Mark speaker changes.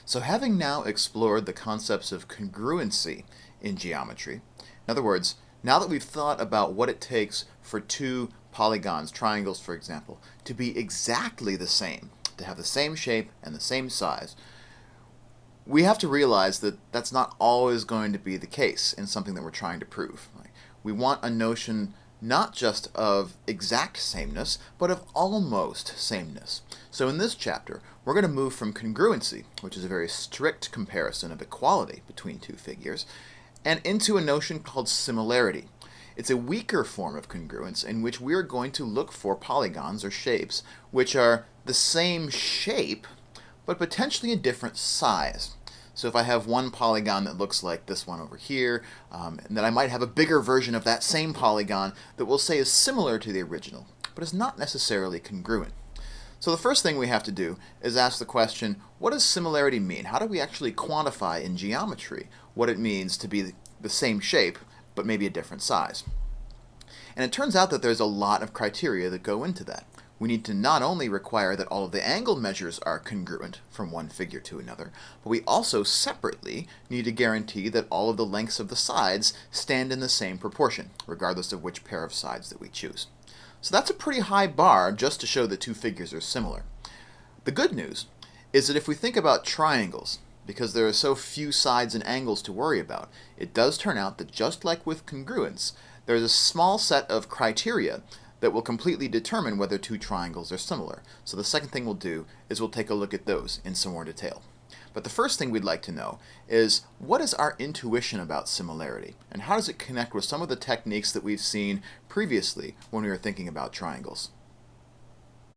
Speaker 1: So having now explored the concepts of congruency in geometry, in other words, now that we've thought about what it takes for two polygons, triangles for example, to be exactly the same, to have the same shape and the same size, we have to realize that that's not always going to be the case in something that we're trying to prove. We want a notion not just of exact sameness, but of almost sameness. So in this chapter, we're going to move from congruency, which is a very strict comparison of equality between two figures, and into a notion called similarity. It's a weaker form of congruence in which we're going to look for polygons or shapes which are the same shape, but potentially a different size. So if I have one polygon that looks like this one over here, and then I might have a bigger version of that same polygon that we'll say is similar to the original, but is not necessarily congruent. So the first thing we have to do is ask the question, what does similarity mean? How do we actually quantify in geometry what it means to be the same shape, but maybe a different size? And it turns out that there's a lot of criteria that go into that. We need to not only require that all of the angle measures are congruent from one figure to another, but we also separately need to guarantee that all of the lengths of the sides stand in the same proportion, regardless of which pair of sides that we choose. So that's a pretty high bar just to show that two figures are similar. The good news is that if we think about triangles, because there are so few sides and angles to worry about, it does turn out that just like with congruence, there's a small set of criteria that will completely determine whether two triangles are similar. So the second thing we'll do is we'll take a look at those in some more detail. But the first thing we'd like to know is, what is our intuition about similarity? And how does it connect with some of the techniques that we've seen previously when we were thinking about triangles?